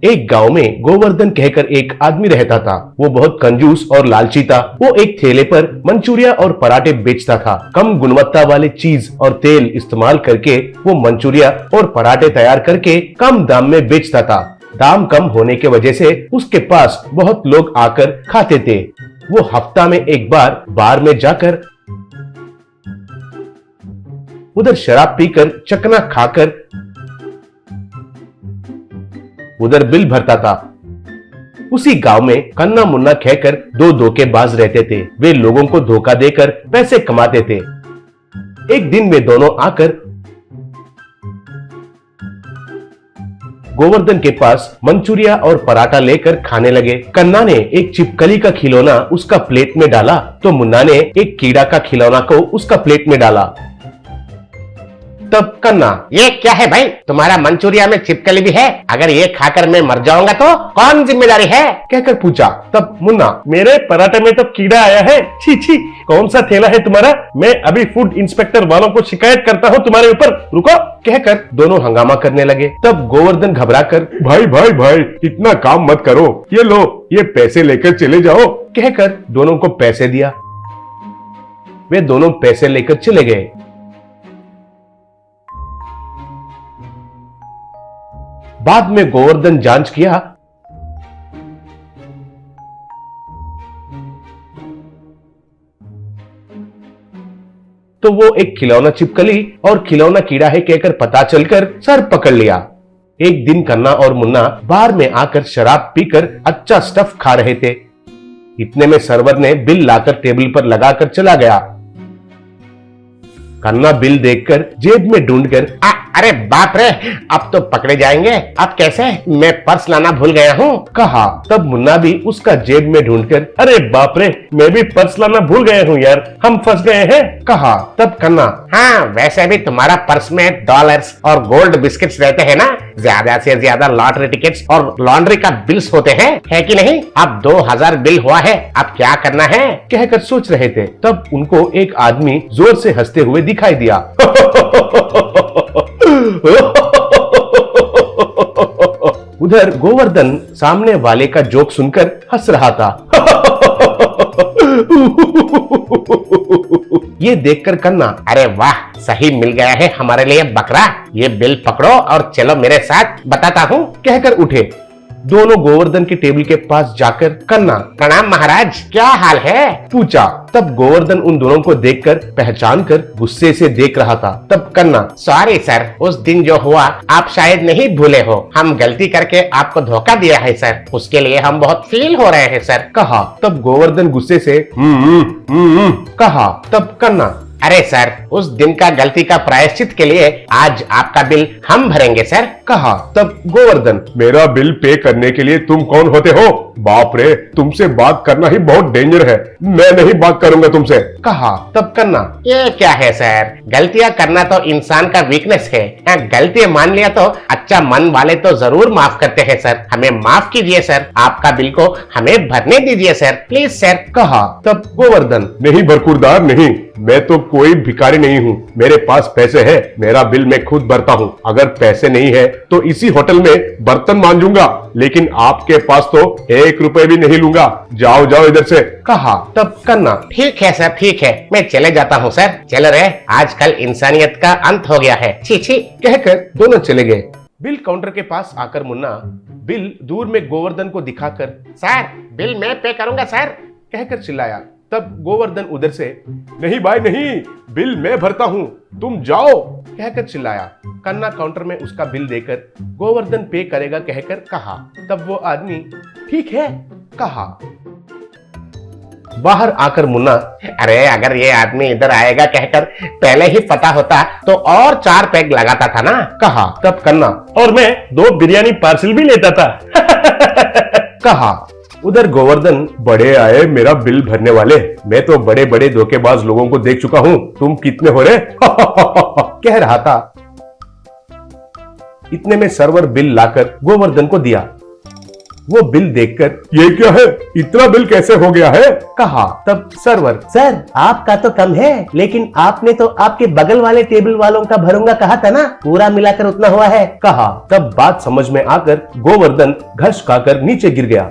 एक गांव में गोवर्धन कहकर एक आदमी रहता था। वो बहुत कंजूस और लालची था। वो एक ठेले पर मंचूरिया और पराठे बेचता था। कम गुणवत्ता वाले चीज और तेल इस्तेमाल करके वो मंचूरिया और पराठे तैयार करके कम दाम में बेचता था। दाम कम होने की वजह से उसके पास बहुत लोग आकर खाते थे। वो हफ्ता में एक बार में जाकर उधर शराब पीकर चकना खाकर उधर बिल भरता था। उसी गांव में कन्ना मुन्ना कहकर दो धोखेबाज रहते थे। वे लोगों को धोखा देकर पैसे कमाते थे। एक दिन वे दोनों आकर गोवर्धन के पास मंचूरिया और पराठा लेकर खाने लगे। कन्ना ने एक छिपकली का खिलौना उसका प्लेट में डाला तो मुन्ना ने एक कीड़ा का खिलौना को उसका प्लेट में डाला। तब कन्ना, ये क्या है भाई, तुम्हारा मंचूरिया में छिपकली भी है? अगर ये खाकर मैं मर जाऊंगा तो कौन जिम्मेदारी है? कहकर पूछा। तब मुन्ना, मेरे पराठे में तो कीड़ा आया है। छी छी, कौन सा ठेला है तुम्हारा? मैं अभी फूड इंस्पेक्टर वालों को शिकायत करता हूँ तुम्हारे ऊपर। रुको, कहकर दोनों हंगामा करने लगे। तब गोवर्धन घबराकर, भाई भाई भाई, इतना काम मत करो, ये लो, ये पैसे लेकर चले जाओ, कहकर दोनों को पैसे दिया। वे दोनों पैसे लेकर चले गए। बाद में गोवर्धन जांच किया तो वो एक खिलौना छिपकली और खिलौना कीड़ा है कहकर पता चलकर सर पकड़ लिया। एक दिन कन्ना और मुन्ना बार में आकर शराब पीकर अच्छा स्टफ खा रहे थे। इतने में सर्वर ने बिल लाकर टेबल पर लगाकर चला गया। कन्ना बिल देखकर जेब में ढूंढकर, अरे बाप रे, अब तो पकड़े जाएंगे। अब कैसे? मैं पर्स लाना भूल गया हूँ, कहा। तब मुन्ना भी उसका जेब में ढूंढकर, अरे बाप रे, मैं भी पर्स लाना भूल गया हूँ यार, हम फंस गए हैं, कहा। तब कन्ना, हाँ वैसे भी तुम्हारा पर्स में डॉलर्स और गोल्ड बिस्किट्स रहते हैं ना, ज्यादा से ज्यादा लॉटरी टिकट्स और लॉन्ड्री का बिल्स होते हैं, है कि नहीं? अब 2000 बिल हुआ है, अब क्या करना है? कहकर सोच रहे थे। तब उनको एक आदमी जोर से हंसते हुए दिखाई दिया। उधर गोवर्धन सामने वाले का जोक सुनकर हंस रहा था। ये देखकर कन्ना, अरे वाह, सही मिल गया है हमारे लिए बकरा। ये बिल पकड़ो और चलो मेरे साथ, बताता हूँ, कहकर उठे। दोनों गोवर्धन के टेबल के पास जाकर कन्ना, प्रणाम महाराज, क्या हाल है? पूछा। तब गोवर्धन उन दोनों को देखकर पहचान कर गुस्से से देख रहा था। तब कन्ना, सॉरी सर, उस दिन जो हुआ आप शायद नहीं भूले हो। हम गलती करके आपको धोखा दिया है सर, उसके लिए हम बहुत फील हो रहे हैं सर, कहा। तब गोवर्धन गुस्से से कहा। तब कन्ना, अरे सर, उस दिन का गलती का प्रायश्चित के लिए आज आपका बिल हम भरेंगे सर, कहा। तब गोवर्धन, मेरा बिल पे करने के लिए तुम कौन होते हो? बाप रे, तुमसे बात करना ही बहुत डेंजर है, मैं नहीं बात करूंगा तुमसे, कहा। तब कन्ना, ये क्या है सर, गलतियां करना तो इंसान का वीकनेस है। गलती मान लिया तो अच्छा मन वाले तो जरूर माफ करते हैं सर, हमें माफ कीजिए सर, आपका बिल को हमें भरने दीजिए सर, प्लीज सर, कहा। तब गोवर्धन, नहीं बरकुरदार नहीं, मैं तो कोई भिखारी नहीं हूँ, मेरे पास पैसे है, मेरा बिल मैं खुद भरता हूँ। अगर पैसे नहीं है तो इसी होटल में बर्तन मांजूंगा, लेकिन आपके पास तो 1 रुपए भी नहीं लूंगा, जाओ जाओ इधर से, कहा। तब कन्ना, ठीक है सर, ठीक है, मैं चले जाता हूँ सर, चल रहे, आजकल इंसानियत का अंत हो गया है, छी छी, कहकर दोनों चले गए। बिल काउंटर के पास आकर मुन्ना बिल दूर में गोवर्धन को दिखाकर, सर बिल मैं पे करूंगा सर, कहकर चिल्लाया। तब गोवर्धन उधर से, नहीं भाई नहीं, बिल मैं भरता हूँ, तुम जाओ, कहकर चिल्लाया। कन्ना काउंटर में उसका बिल देकर गोवर्धन पे करेगा कहकर कहा। तब वो आदमी, ठीक है, कहा। बाहर आकर मुन्ना, अरे अगर ये आदमी इधर आएगा कहकर पहले ही पता होता तो और 4 पैग लगाता था ना, कहा। तब कन्ना, और मैं 2 बिरयानी पार्सल भी लेता था, कहा। उधर गोवर्धन, बड़े आए मेरा बिल भरने वाले, मैं तो बड़े बड़े धोखेबाज लोगों को देख चुका हूँ, तुम कितने हो रे? कह रहा था। इतने में सर्वर बिल लाकर गोवर्धन को दिया। वो बिल देखकर ये क्या है, इतना बिल कैसे हो गया है? कहा। तब सर्वर, सर आपका तो कम है, लेकिन आपने तो आपके बगल वाले टेबल वालों का भरूंगा कहा था ना, पूरा मिलाकर उतना हुआ है। कहा। तब बात समझ में आकर गोवर्धन घस खाकर नीचे गिर गया।